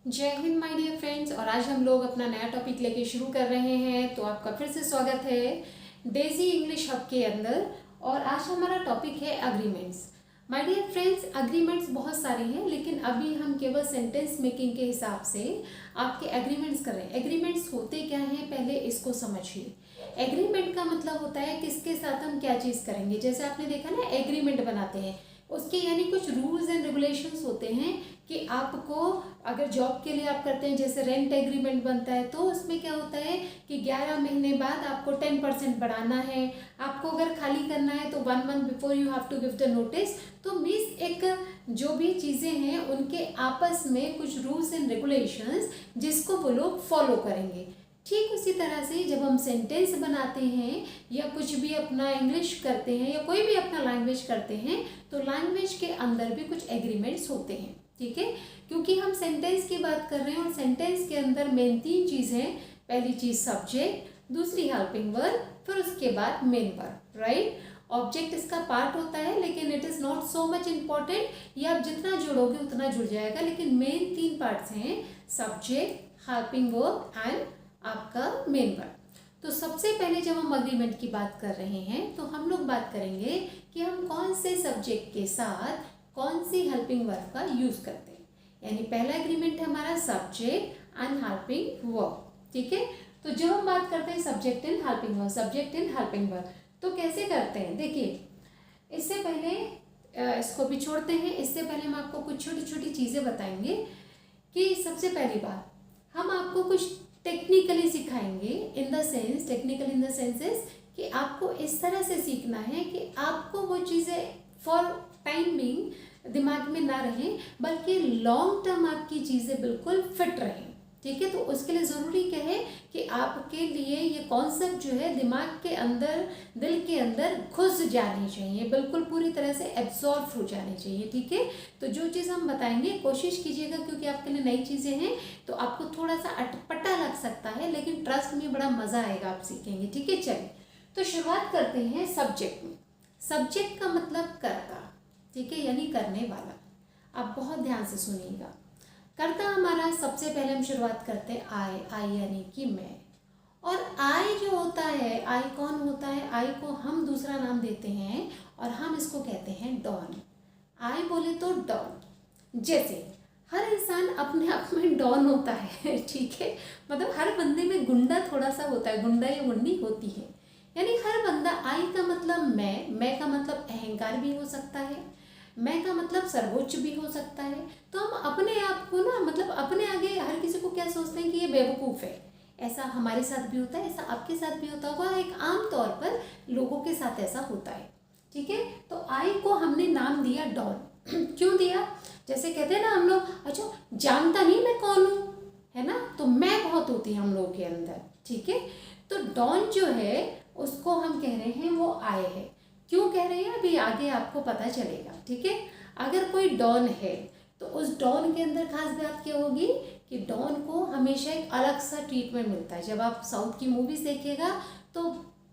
जय Hind my dear friends. और आज हम लोग अपना नया टॉपिक लेके शुरू कर रहे हैं, तो आपका फिर से स्वागत है डेजी इंग्लिश हब के अंदर। और आज हमारा टॉपिक है agreements. My dear friends, agreements बहुत सारे हैं, लेकिन अभी हम केवल सेंटेंस मेकिंग के हिसाब से आपके एग्रीमेंट्स कर रहे हैं। एग्रीमेंट्स होते क्या हैं, पहले इसको समझिए। एग्रीमेंट का मतलब होता है किसके साथ हम क्या चीज़ करेंगे। जैसे आपने देखा ना, एग्रीमेंट बनाते हैं, उसके यानी कुछ रूल्स एंड रेगुलेशंस होते हैं कि आपको अगर जॉब के लिए आप करते हैं, जैसे रेंट एग्रीमेंट बनता है, तो उसमें क्या होता है कि 11 महीने बाद आपको 10% बढ़ाना है। आपको अगर खाली करना है तो 1 month before you have to give the notice. तो मीन्स एक जो भी चीज़ें हैं उनके आपस में कुछ रूल्स एंड रेगुलेशंस जिसको वो लोग फॉलो करेंगे। ठीक उसी तरह से जब हम सेंटेंस बनाते हैं या कुछ भी अपना इंग्लिश करते हैं या कोई भी अपना लैंग्वेज करते हैं, तो लैंग्वेज के अंदर भी कुछ एग्रीमेंट्स होते हैं। ठीक है, क्योंकि हम सेंटेंस की बात कर रहे हैं और सेंटेंस के अंदर मेन 3 चीज़ें। पहली चीज़ सब्जेक्ट, दूसरी हेल्पिंग वर्ब, फिर उसके बाद मेन वर्ब। राइट, ऑब्जेक्ट इसका पार्ट होता है, लेकिन it is not so much important. ये आप जितना जोड़ोगे उतना जुड़ जाएगा, लेकिन मेन 3 पार्ट्स हैं सब्जेक्ट, हेल्पिंग वर्ब एंड आपका मेन वर्ब। तो सबसे पहले जब हम अग्रीमेंट की बात कर रहे हैं, तो हम लोग बात करेंगे कि हम कौन से सब्जेक्ट के साथ कौन सी हेल्पिंग वर्ब का यूज़ करते हैं। यानी पहला एग्रीमेंट है हमारा सब्जेक्ट एंड हेल्पिंग वर्ब। ठीक है, तो जब हम बात करते हैं subject and helping verb, subject and helping verb, तो कैसे करते हैं। देखिए, इससे पहले इसको भी छोड़ते हैं। इससे पहले हम आपको कुछ छोटी छोटी चीज़ें बताएंगे कि सबसे पहली बात हम आपको कुछ टेक्निकली सिखाएंगे। In the sense, technical in the senses कि आपको इस तरह से सीखना है कि आपको वो चीज़ें फॉर टाइम बीइंग दिमाग में ना रहें, बल्कि लॉन्ग टर्म आपकी चीज़ें बिल्कुल फिट रहें। ठीक है, तो उसके लिए ज़रूरी क्या है कि आपके लिए ये कॉन्सेप्ट जो है दिमाग के अंदर, दिल के अंदर घुस जानी चाहिए, बिल्कुल पूरी तरह से एब्जॉर्ब हो जानी चाहिए। ठीक है, तो जो चीज़ हम बताएंगे कोशिश कीजिएगा, क्योंकि आपके लिए नई चीज़ें हैं तो आपको थोड़ा सा अटपटा लग सकता है, लेकिन ट्रस्ट में बड़ा मज़ा आएगा, आप सीखेंगे। ठीक है, चलिए तो शुरुआत करते हैं सब्जेक्ट में। सब्जेक्ट का मतलब कर्ता। ठीक है, यानी करने वाला। आप बहुत ध्यान से सुनिएगा। कर्ता हमारा सबसे पहले हम शुरुआत करते हैं आई यानी कि मैं। और आई जो होता है, आई कौन होता है, आई को हम दूसरा नाम देते हैं और हम इसको कहते हैं डॉन। आई बोले तो डॉन। जैसे हर इंसान अपने आप में डॉन होता है। ठीक है, मतलब हर बंदे में गुंडा थोड़ा सा होता है, गुंडा या गुंडी होती है। यानी हर बंदा, आई का मतलब मैं का मतलब अहंकार भी हो सकता है, मैं का मतलब सर्वोच्च भी हो सकता है। तो हम अपने आप को ना, मतलब अपने आगे हर किसी को क्या सोचते हैं कि ये बेवकूफ़ है। ऐसा हमारे साथ भी होता है, ऐसा आपके साथ भी होता होगा, एक आम तौर पर लोगों के साथ ऐसा होता है। ठीक है, तो आई को हमने नाम दिया डॉन। क्यों दिया, जैसे कहते हैं ना हम लोग, अच्छा जानता नहीं मैं कौन हूँ, है ना, तो मैं बहुत होती है हम लोगों के अंदर। ठीक है, तो डॉन जो है उसको हम कह रहे हैं वो आए है। क्यों कह रहे हैं अभी आगे आपको पता चलेगा। ठीक है, अगर कोई डॉन है तो उस डॉन के अंदर खास बात क्या होगी कि डॉन को हमेशा एक अलग सा ट्रीटमेंट मिलता है। जब आप साउथ की मूवीज देखिएगा तो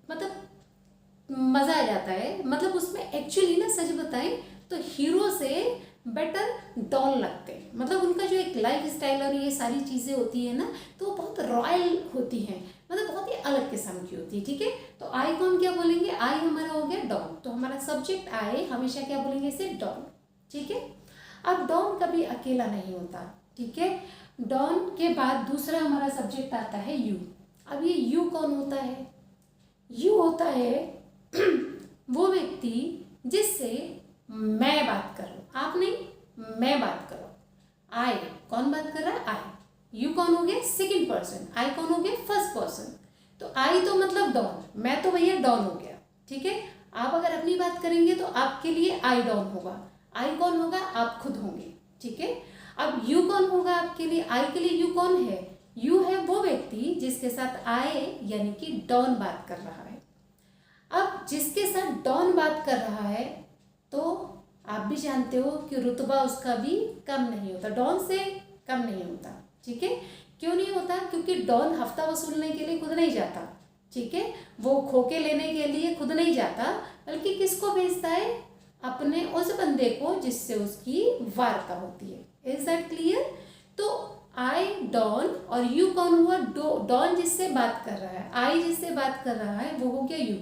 मतलब मज़ा आ जाता है। मतलब उसमें एक्चुअली ना, सच बताएं तो हीरो से बेटर डॉन लगते हैं। मतलब उनका जो एक लाइफ स्टाइल और ये सारी चीज़ें होती है ना, तो वो बहुत रॉयल होती हैं, मतलब बहुत ही अलग किस्म की होती है। ठीक है, तो आई को हम क्या बोलेंगे, आई हमारा हो गया डॉन। तो हमारा सब्जेक्ट आई, हमेशा क्या बोलेंगे इसे, डॉन। ठीक है, अब डॉन कभी अकेला नहीं होता। ठीक है, डॉन के बाद दूसरा हमारा सब्जेक्ट आता है यू। अब ये यू कौन होता है, यू होता है वो व्यक्ति जिससे मैं बात कर रहा हूँ, आप नहीं, मैं बात कर रहा हूँ। आई कौन बात कर रहा है, आई। यू कौन हो गया, सेकंड पर्सन। आई कौन हो गया, फर्स्ट पर्सन। तो आई तो मतलब डॉन, मैं तो भैया डॉन हो गया। ठीक है, आप अगर अपनी बात करेंगे तो आपके लिए आई डॉन होगा। आई कौन होगा, आप खुद होंगे। ठीक है, अब यू कौन होगा आपके लिए, आई के लिए यू कौन है, यू है वो व्यक्ति जिसके साथ आई यानी कि डॉन बात कर रहा है। अब जिसके साथ डॉन बात कर रहा है, तो आप भी जानते हो कि रुतबा उसका भी कम नहीं होता, डॉन से कम नहीं होता। ठीक है, क्यों नहीं होता, क्योंकि डॉन हफ्ता वसूलने के लिए खुद नहीं जाता। ठीक है, वो खोके लेने के लिए खुद नहीं जाता, बल्कि किसको भेजता है, अपने उस बंदे को जिससे उसकी वार्ता होती है। Is that clear. तो डॉन, और यू कौन हुआ? डॉन जिससे बात कर रहा है, आई जिससे बात कर रहा है वो हो गया यू।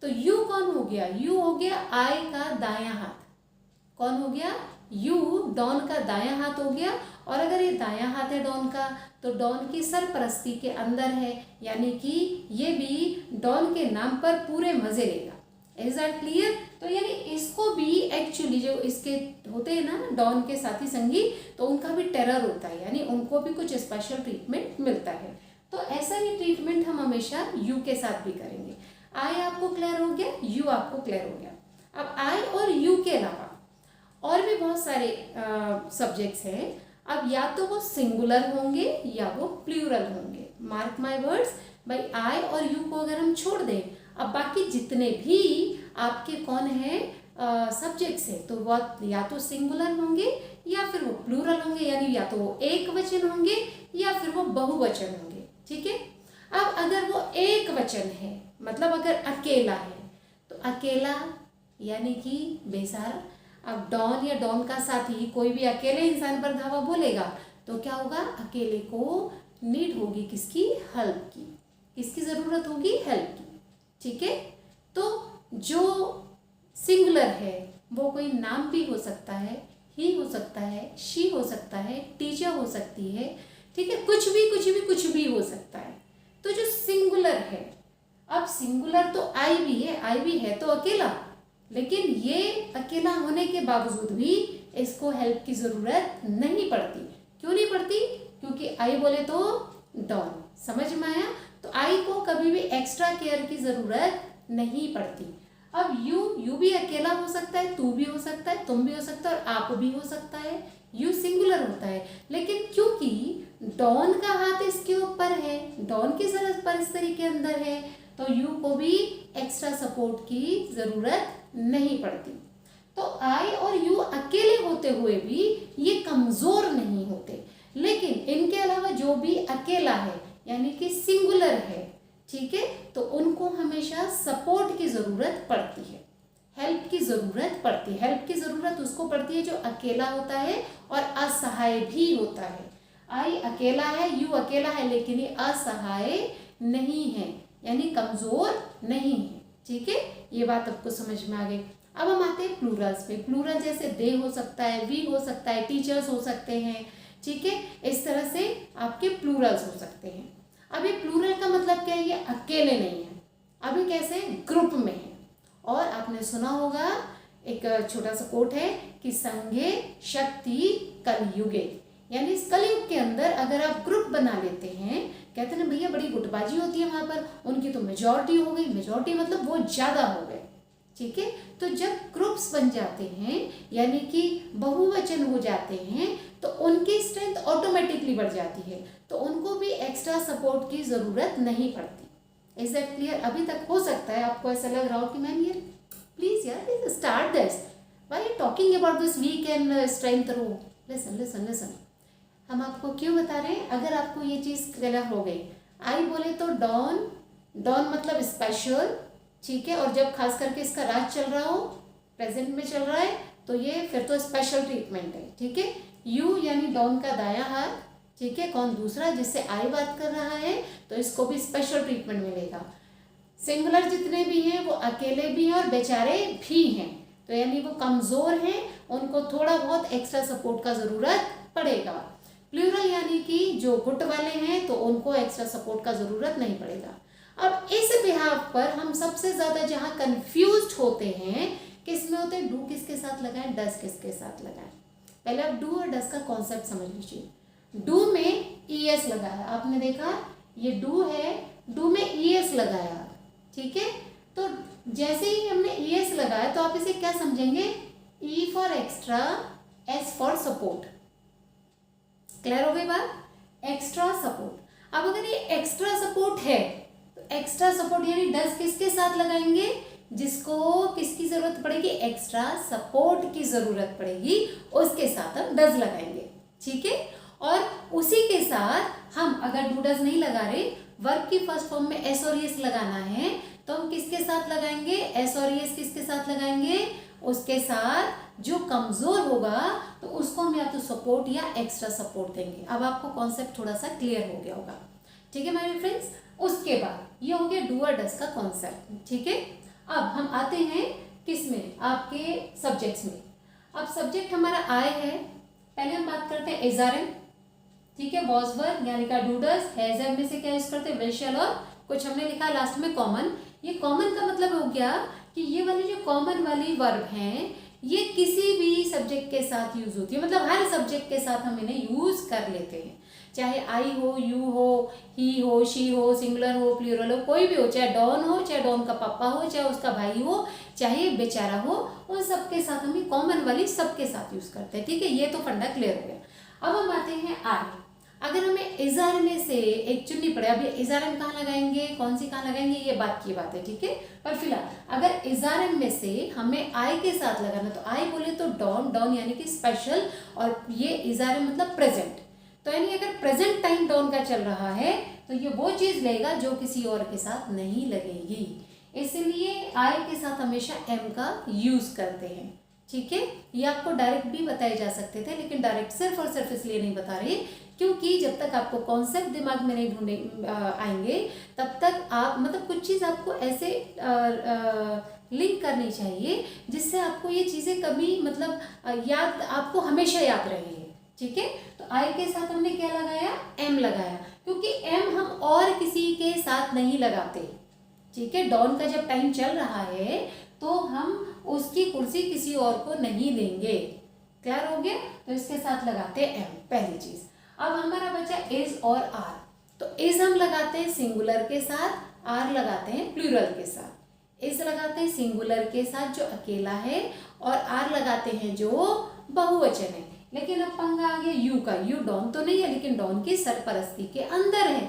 तो यू कौन हो गया? यू हो गया आई का दायां हाथ। कौन हो गया? यू डॉन का दायां हाथ हो गया। और अगर ये दायां हाथ है डॉन का, तो डॉन की सरपरस्ती के अंदर है, यानी कि ये भी डॉन के नाम पर पूरे मजे लेगा। Is that clear? तो यानी इसको भी एक्चुअली जो इसके होते हैं ना डॉन के साथी संगी, तो उनका भी टेरर होता है, यानी उनको भी कुछ स्पेशल ट्रीटमेंट मिलता है। तो ऐसा ही ट्रीटमेंट हम हमेशा यू के साथ भी करेंगे। आई आपको क्लियर हो गया, यू आपको क्लियर हो गया। अब आई और यू के अलावा और भी बहुत सारे सब्जेक्ट्स हैं। अब या तो वो सिंगुलर होंगे या वो प्लूरल होंगे। मार्क माय वर्ड्स, भाई आई और यू को अगर हम छोड़ दें, अब बाकी जितने भी आपके कौन है सब्जेक्ट्स हैं, तो वो या तो सिंगुलर होंगे या फिर वो प्लूरल होंगे, यानी या तो वो एक वचन होंगे या फिर वो बहुवचन होंगे। ठीक है। अब अगर वो एक वचन है, मतलब अगर अकेला है, तो अकेला यानी कि बेसहारा। अब डॉन या डॉन का साथी कोई भी अकेले इंसान पर धावा बोलेगा तो क्या होगा? अकेले को नीड होगी किसकी? हेल्प की। किसकी जरूरत होगी? हेल्प की। ठीक है। तो जो सिंगुलर है वो कोई नाम भी हो सकता है, ही हो सकता है, शी हो सकता है, टीचर हो सकती है। ठीक है, कुछ भी हो सकता है। तो जो सिंगुलर है, अब सिंगुलर तो आई भी है, आई भी है तो अकेला, लेकिन ये अकेला होने के बावजूद भी इसको हेल्प की जरूरत नहीं पड़ती। क्यों नहीं पड़ती? क्योंकि आई बोले तो डॉन। समझ में आया? तो आई को कभी भी एक्स्ट्रा केयर की जरूरत नहीं पड़ती। अब यू भी अकेला हो सकता है, तू भी हो सकता है, तुम भी हो सकता है और आप भी हो सकता है। यू सिंगुलर होता है, लेकिन क्योंकि डॉन का हाथ इसके ऊपर है, डॉन की परिस्थिति के अंदर है, तो यू को भी एक्स्ट्रा सपोर्ट की जरूरत नहीं पड़ती। तो आई और यू अकेले होते हुए भी ये कमजोर नहीं होते, लेकिन इनके अलावा जो भी अकेला है यानी कि सिंगुलर है, ठीक है, तो उनको हमेशा सपोर्ट की जरूरत पड़ती है, हेल्प की जरूरत पड़ती है। हेल्प की जरूरत उसको पड़ती है जो अकेला होता है और असहाय भी होता है। आई अकेला है, यू अकेला है, लेकिन ये असहाय नहीं है, यानी कमजोर नहीं है। ठीक है, ये बात आपको समझ में आ गई। अब हम आते हैं प्लूरल्स पे। प्लूरल जैसे दे हो सकता है, वी हो सकता है, टीचर्स हो सकते हैं। ठीक है, इस तरह से आपके प्लूरल्स हो सकते हैं। अभी प्लूरल का मतलब क्या है? ये अकेले नहीं है, अभी कैसे? ग्रुप में है। और आपने सुना होगा एक छोटा सा कोट है कि संघे शक्ति कलयुगे, यानी इस कलयुग के अंदर अगर आप ग्रुप बना लेते हैं, कहते हैं भैया बड़ी गुटबाजी होती है वहां पर, उनकी तो मेजॉरिटी हो गई, मेजॉरिटी मतलब वो ज्यादा हो गए। ठीक है, तो जब ग्रुप्स बन जाते हैं यानी कि बहुवचन हो जाते हैं, तो उनकी स्ट्रेंथ ऑटोमेटिकली बढ़ जाती है, तो उनको भी एक्स्ट्रा सपोर्ट की जरूरत नहीं पड़ती। Is that clear? अभी तक हो सकता है आपको ऐसा लग रहा हो कि मैम यार प्लीज यार start this, why are talking about this weak and strength row. Listen listen listen, हम आपको क्यों बता रहे हैं? अगर आपको ये चीज क्लियर हो गई, आई बोले तो डॉन, डॉन मतलब स्पेशल। ठीक है, और जब खास करके इसका राज चल रहा हो, प्रेजेंट में चल रहा है, तो ये फिर तो स्पेशल ट्रीटमेंट है। ठीक है, यू यानी डॉन का दायां हाथ, ठीक है, कौन? दूसरा, जिससे आई बात कर रहा है, तो इसको भी स्पेशल ट्रीटमेंट मिलेगा। सिंगुलर जितने भी हैं वो अकेले भी हैं और बेचारे भी हैं, तो यानी वो कमजोर हैं, उनको थोड़ा बहुत एक्स्ट्रा सपोर्ट का जरूरत पड़ेगा। प्लूरल यानी कि जो गुट वाले हैं, तो उनको एक्स्ट्रा सपोर्ट का जरूरत नहीं पड़ेगा। अब इस बिहाफ पर हम सबसे ज्यादा जहां कंफ्यूज्ड होते हैं, किस में होते हैं? डू किसके साथ लगाएं, डज किसके साथ लगाएं। पहले आप डू और डज का कॉन्सेप्ट समझ लीजिए। डू में ईएस लगाया, आपने देखा ये डू है, डू में ईएस लगाया। ठीक है, तो जैसे ही हमने ईएस लगाया, तो आप इसे क्या समझेंगे? E for extra, S for support. Clear हो गई बात? Extra support. अब अगर ये एक्स्ट्रा सपोर्ट है, तो एक्स्ट्रा सपोर्ट यानी डज किसके साथ लगाएंगे? जिसको किसकी जरूरत पड़ेगी? एक्स्ट्रा सपोर्ट की जरूरत पड़ेगी, उसके साथ हम डज लगाएंगे। ठीक है, और उसी के साथ हम अगर डू डज नहीं लगा रहे, वर्ब की फर्स्ट फॉर्म में एस और एस लगाना है, तो हम किसके साथ लगाएंगे? एस और एस किसके साथ लगाएंगे? उसके साथ जो कमज़ोर होगा तो उसको हम या तो सपोर्ट या एक्स्ट्रा सपोर्ट देंगे। अब आपको कॉन्सेप्ट थोड़ा सा क्लियर हो गया होगा, ठीक है मेरे फ्रेंड्स। उसके बाद ये हो गया डू और डज का कॉन्सेप्ट, ठीक है। अब हम आते हैं किस में, आपके सब्जेक्ट्स में। अब सब्जेक्ट हमारा आय है। पहले हम बात करते हैं एजारम, ठीक है। वॉज वर यानी का डू डज, हैज में से क्या यूज करते हैं, विल शैल, और कुछ हमने लिखा लास्ट में कॉमन। ये कॉमन का मतलब हो गया कि ये वाली जो कॉमन वाली वर्ब हैं ये किसी भी सब्जेक्ट के साथ यूज होती है, मतलब हर सब्जेक्ट के साथ हम इन्हें यूज कर लेते हैं। चाहे आई हो, यू हो, ही हो, शी हो, सिंगुलर हो, प्लूरल हो, कोई भी हो, चाहे डॉन हो, चाहे डॉन का पापा हो, चाहे उसका भाई हो, चाहे बेचारा हो, उन सबके साथ हम कॉमन वाली सबके साथ यूज करते हैं, ठीक है। ये तो फंडा क्लियर हो गया। अब हम आते हैं आर। अगर हमें इज़ार में से एक चुननी पड़े, अब ये इज़ार में कहाँ लगाएंगे, कौन सी कहाँ लगाएंगे, ये बात की बात है, ठीक है। पर फिलहाल अगर इज़ार में से हमें आई के साथ लगाना, तो आई बोले तो डॉन, डॉन यानी कि स्पेशल, और ये इज़ार मतलब प्रेजेंट। तो यानी अगर प्रेजेंट टाइम डॉन का चल रहा है तो ये वो चीज़ लेगा जो किसी और के साथ नहीं लगेगी, इसलिए आई के साथ हमेशा एम का यूज़ करते हैं, ठीक है। ये आपको डायरेक्ट भी बताए जा सकते थे, लेकिन डायरेक्ट सिर्फ और सिर्फ इसलिए नहीं बता रही क्योंकि जब तक आपको कॉन्सेप्ट दिमाग में नहीं ढूंढे आएंगे तब तक आप मतलब कुछ चीज़ आपको ऐसे लिंक करनी चाहिए जिससे आपको ये चीज़ें कभी मतलब याद, आपको हमेशा याद रहेंगे, ठीक है। तो आई के साथ हमने क्या लगाया, एम लगाया, क्योंकि एम हम और किसी के साथ नहीं लगाते, ठीक है। डॉन का जब टाइम चल रहा है तो हम उसकी कुर्सी किसी और को नहीं देंगे, क्लियर हो गया। तो इसके साथ लगाते हैं एम, पहली चीज। अब हमारा बचा इज और आर। तो इज हम लगाते हैं सिंगुलर के साथ, आर लगाते हैं प्लूरल के साथ। इज लगाते हैं सिंगुलर के साथ जो अकेला है, और आर लगाते हैं जो बहुवचन है। लेकिन अब पंगा आ गया यू का। यू डॉन तो नहीं है, लेकिन डॉन की सरपरस्ती के अंदर है,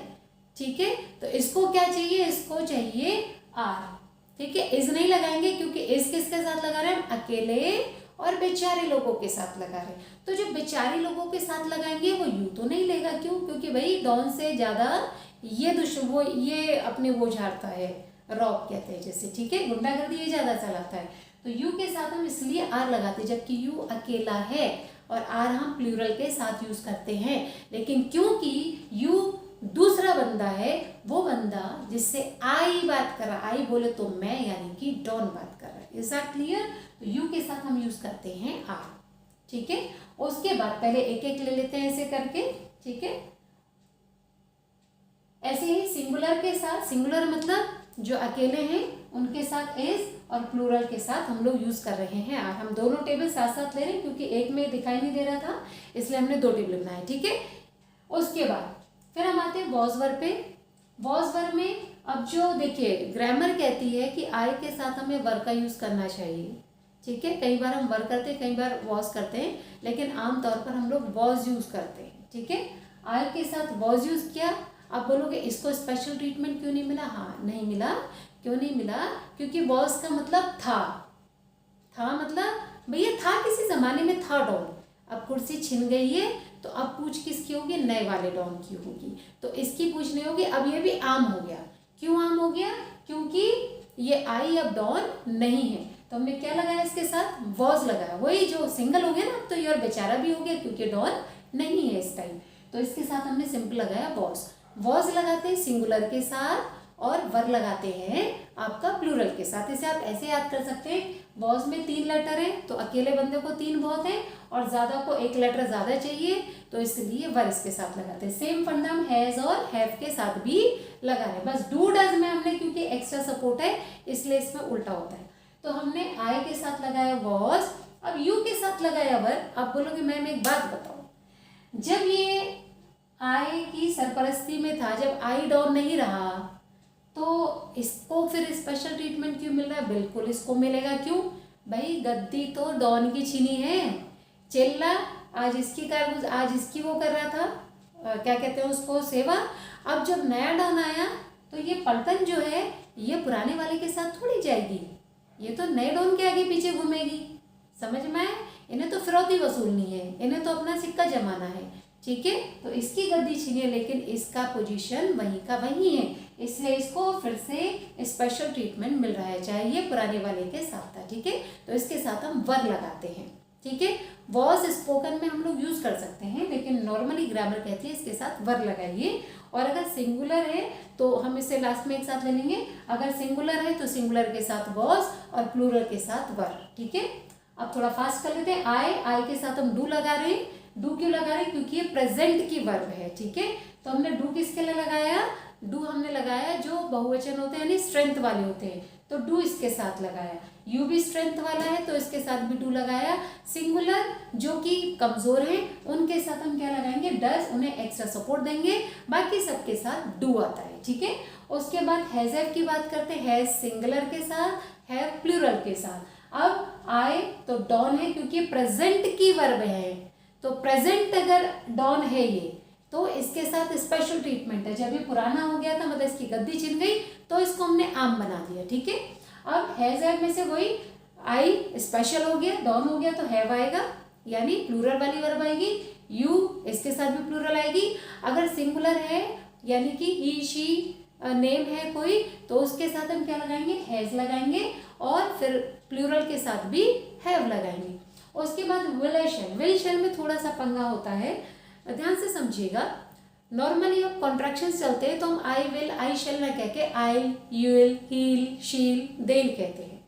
ठीक है। तो इसको क्या चाहिए, इसको चाहिए आर, ठीक है। इज नहीं लगाएंगे क्योंकि इज किसके साथ लगा रहे हैं, अकेले और बेचारे लोगों के साथ लगा रहे हैं। तो जो बेचारे लोगों के साथ लगाएंगे वो यू तो नहीं लेगा, क्यों, क्योंकि भाई डॉन से ज्यादा ये अपने वो झाड़ता है, रॉब कहते हैं जैसे, ठीक है, गुंडागर्दी ये ज्यादा चलाता है। तो यू के साथ हम इसलिए आर लगाते हैं, जबकि यू अकेला है और आर हम प्लूरल के साथ यूज करते हैं। लेकिन क्योंकि यू दूसरा बंदा है, वो बंदा जिससे आई बात कर रहा, आई बोले तो मैं, यानी कि डॉन बात कर रहा है। Is that clear. तो यू के साथ हम यूज करते हैं आर, ठीक है। उसके बाद पहले एक एक ले लेते हैं ऐसे करके, ठीक है। ऐसे ही सिंगुलर के साथ, सिंगुलर मतलब जो अकेले हैं उनके साथ इज, और प्लूरल के साथ हम लोग यूज कर रहे हैं आर। हम दोनों टेबल साथ साथ ले रहे हैं क्योंकि एक में दिखाई नहीं दे रहा था, इसलिए हमने दो टेबल बनाए, ठीक है। उसके बाद फिर हम आते हैं वॉज वर्ब पे। वॉज वर्ब में अब जो देखिए ग्रामर कहती है कि आई के साथ हमें वर्ब का यूज करना चाहिए, ठीक है। कई बार हम वर्ब करते हैं, कई बार वॉज करते हैं, लेकिन आमतौर पर हम लोग वॉज यूज करते हैं, ठीक है। आई के साथ वॉज यूज किया। आप बोलोगे इसको स्पेशल ट्रीटमेंट क्यों नहीं मिला, हाँ नहीं मिला। क्यों नहीं मिला, क्योंकि वॉज का मतलब था मतलब भैया था, किसी जमाने में था डॉन, अब कुर्सी छिन गई है तो अब पूछ किसकी होगी, नए वाले डॉन की होगी, तो इसकी पूछ नहीं होगी। अब ये भी आम हो गया। क्यों आम हो गया, क्योंकि ये आई अब डॉन नहीं है, तो हमने क्या लगाया इसके साथ, वॉज लगाया। वही जो सिंगल हो गया ना, अब तो ये और बेचारा भी हो गया क्योंकि डॉन नहीं है इस टाइम, तो इसके साथ हमने सिंपल लगाया वॉज। वॉज लगाते हैं सिंगुलर के साथ और वर लगाते हैं आपका प्लूरल के साथ। इसे आप ऐसे याद कर सकते हैं, वॉज में 3 लेटर है तो अकेले बंदे को 3 बहुत है, और ज्यादा को 1 लेटर ज्यादा चाहिए, तो इसलिए वर इसके साथ लगाते हैं। सेम फंडा हम हैज और हैव के साथ भी लगा रहे हैं, बस डू डज में हमने क्योंकि एक्स्ट्रा सपोर्ट है इसलिए इसमें उल्टा होता है। तो हमने आई के साथ लगाया वॉज, अब यू के साथ लगाया वर। आप बोलोगे मैम एक बात बताओ, जब ये आई की सरपरस्ती में था, जब आई डॉन नहीं रहा, तो इसको फिर स्पेशल ट्रीटमेंट क्यों मिल रहा है, बिल्कुल इसको मिलेगा। क्यों भाई, गद्दी तो डॉन की छीनी है। चेल्ला आज इसकी कार, आज इसकी वो कर रहा था, क्या कहते हैं उसको, सेवा। अब जब नया डॉन आया तो ये पलटन जो है ये पुराने वाले के साथ थोड़ी जाएगी, ये तो नए डॉन के आगे पीछे घूमेगी। समझ में आए, इन्हें तो फिरौती वसूलनी है, इन्हें तो अपना सिक्का जमाना है, ठीक है। तो इसकी गद्दी छीनिए, लेकिन इसका पोजीशन वहीं का वहीं है, इसलिए इसको फिर से स्पेशल ट्रीटमेंट मिल रहा है, चाहे ये पुराने वाले के साथ था, ठीक है। तो इसके साथ हम वर लगाते हैं, ठीक है। वॉज स्पोकन में हम लोग यूज कर सकते हैं, लेकिन नॉर्मली ग्रामर कहती है इसके साथ वर लगाइए। और अगर सिंगुलर है तो हम इसे लास्ट में एक साथ ले लेंगे। अगर सिंगुलर है तो सिंगुलर के साथ वॉज और प्लूरल के साथ वर, ठीक है। अब थोड़ा फास्ट कर लेते हैं। आई के साथ हम डू लगा रहे हैं। डू क्यों लगा रहे हैं? क्योंकि ये प्रेजेंट की वर्ब है, ठीक है। तो हमने डू किसके लिए लगाया? डू हमने लगाया जो बहुवचन होते हैं यानी स्ट्रेंथ वाले होते हैं, तो डू इसके साथ लगाया। यू भी स्ट्रेंथ वाला है तो इसके साथ भी डू लगाया। सिंगुलर जो कि कमजोर है उनके साथ हम क्या लगाएंगे? डज, उन्हें एक्स्ट्रा सपोर्ट देंगे। बाकी सबके साथ डू आता है, ठीक है। उसके बाद हैज हैव की बात करते हैं। हैज सिंगुलर के साथ, हैव प्लूरल के साथ। अब आए तो डॉन है क्योंकि प्रेजेंट की वर्ब है, तो प्रेजेंट अगर डॉन है ये तो इसके साथ स्पेशल ट्रीटमेंट है। जब ये पुराना हो गया था मतलब इसकी गद्दी छिन गई तो इसको हमने आम बना दिया, ठीक है। अब हैज हैव में से वही आई स्पेशल हो गया, डॉन हो गया तो हैव आएगा यानी प्लूरल वाली वर्ब आएगी। यू इसके साथ भी प्लूरल आएगी। अगर सिंगुलर है यानी कि ही शी नेम है कोई तो उसके साथ हम क्या लगाएंगे? हैज लगाएंगे और फिर प्लूरल के साथ भी हैव लगाएंगे। उसके बाद विल शेल में थोड़ा सा पंगा होता है, ध्यान से समझिएगा। नॉर्मली अब कॉन्ट्रैक्शंस चलते हैं तो हम आई विल आई शेल ना कह के आई, यू विल, हील, शील, देल कहते हैं।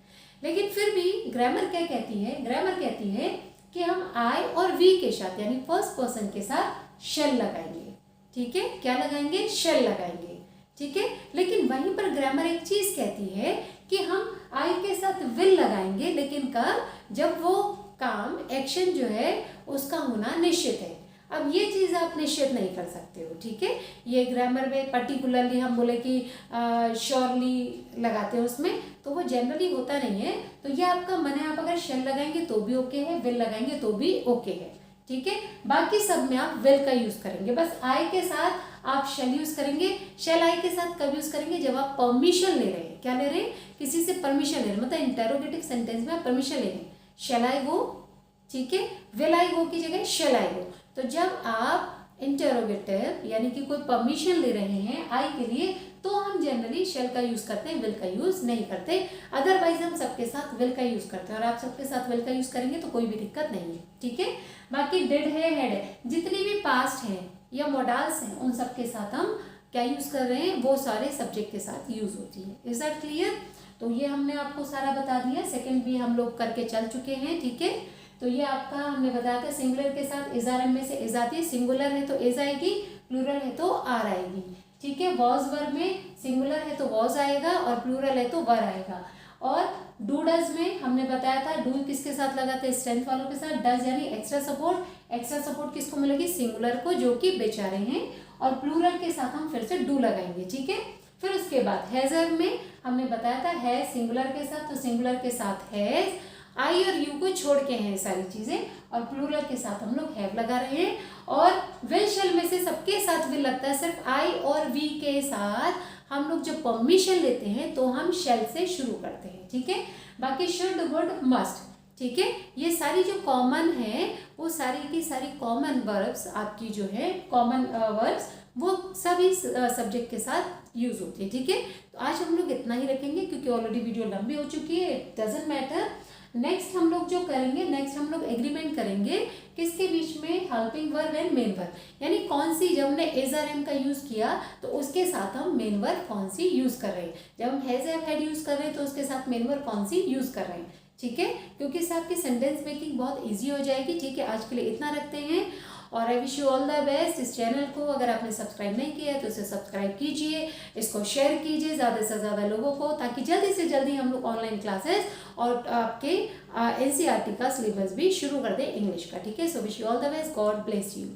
लेकिन फिर भी ग्रामर क्या कहती है? ग्रामर कहती है कि हम आई और वी के साथ यानी फर्स्ट पर्सन के साथ शेल लगाएंगे, ठीक है। क्या लगाएंगे? शेल लगाएंगे, ठीक है। लेकिन वहीं पर ग्रामर एक चीज कहती है कि हम आई के साथ विल लगाएंगे, लेकिन कब? जब वो काम एक्शन जो है उसका होना निश्चित है। अब ये चीज़ आप निश्चित नहीं कर सकते हो, ठीक है। ये ग्रामर में पर्टिकुलरली हम बोले कि श्योरली लगाते हैं उसमें, तो वो जनरली होता नहीं है। तो ये आपका मन है, आप अगर शेल लगाएंगे तो भी ओके है, विल लगाएंगे तो भी ओके है, ठीक है। बाकी सब में आप विल का यूज करेंगे। बस आई के साथ आप शेल यूज करेंगे। शेल आई के साथ कब यूज करेंगे? जब आप परमिशन ले रहे हैं। क्या ले रहे हैं? किसी से परमिशन ले रहे हैं, मतलब इंटेरोगेटिव सेंटेंस में आप परमिशन ले रहे हैं। शेल आई गो, ठीक है। विल आई गो की जगह शेल आई गो। तो जब आप इंटेरोगेटिव यानी कि कोई परमिशन ले रहे हैं आई के लिए तो हम जनरली शेल का यूज करते हैं, विल का यूज नहीं करते। अदरवाइज हम सबके साथ विल का यूज करते हैं और आप सबके साथ विल का यूज करेंगे तो कोई भी दिक्कत नहीं है, ठीक है। बाकी डिड है, हेड है, जितनी भी पास्ट हैं या मॉडल्स हैं उन सबके साथ हम क्या यूज कर रहे हैं? वो सारे सब्जेक्ट के साथ यूज होती है। Is that clear? तो ये हमने आपको सारा बता दिया। सेकेंड भी हम लोग करके चल चुके हैं, ठीक है। तो ये आपका हमने बताया था सिंगुलर के साथ इज आर एम में से इज आती है। सिंगुलर है तो इज आएगी, प्लूरल है तो आर आएगी, ठीक है। वॉज वर्ब में सिंगुलर है तो वॉज आएगा और प्लूरल है तो वर आएगा। और डू डज में हमने बताया था डू किसके साथ लगाते हैं? स्ट्रेंथ वालों के साथ। डज यानी एक्स्ट्रा सपोर्ट। एक्स्ट्रा सपोर्ट किसको मिलेगी? सिंगुलर को जो कि बेचारे हैं। और प्लूरल के साथ हम फिर से डू लगाएंगे, ठीक है। फिर उसके बाद हैज में हमने बताया था हैज सिंगुलर के साथ, तो सिंगुलर के साथ हैज, आई और यू को छोड़ के हैं सारी चीजें, और प्लूरल के साथ हम लोग हैव लगा रहे हैं। और विल शेल में से सबके साथ विल लगता है, सिर्फ आई और वी के साथ हम लोग जब परमिशन लेते हैं तो हम शेल से शुरू करते हैं, ठीक है। बाकी शुड, वुड, मस्ट, ठीक है। ये सारी जो कॉमन है वो सारी की सारी कॉमन वर्ब्स आपकी जो है कॉमन वर्ब्स वो सभी सब्जेक्ट के साथ यूज होती है, ठीक है। तो आज हम लोग इतना ही रखेंगे क्योंकि ऑलरेडी वीडियो लंबी हो चुकी है। It doesn't matter. नेक्स्ट हम लोग जो करेंगे, नेक्स्ट हम लोग एग्रीमेंट करेंगे किसके बीच में? Helping verb and main verb, यानी कौन सी, जब हमने इज आर एम का यूज किया तो उसके साथ हम मेन वर्ब कौन सी यूज कर रहे हैं। जब हम हैज हैव हैड यूज कर रहे हैं तो उसके साथ मेन वर्ब कौन सी यूज कर रहे हैं, ठीक है। क्योंकि इससे आपकी सेंटेंस मेकिंग बहुत ईजी हो जाएगी, ठीक है। आज के लिए इतना रखते हैं और I wish you all the best. इस चैनल को अगर आपने सब्सक्राइब नहीं किया है तो इसे सब्सक्राइब कीजिए, इसको शेयर कीजिए ज़्यादा से ज़्यादा लोगों को, ताकि जल्दी से जल्दी हम लोग ऑनलाइन क्लासेस और आपके NCERT का सिलेबस भी शुरू कर दें इंग्लिश का, ठीक है। So wish you all the best. God bless you.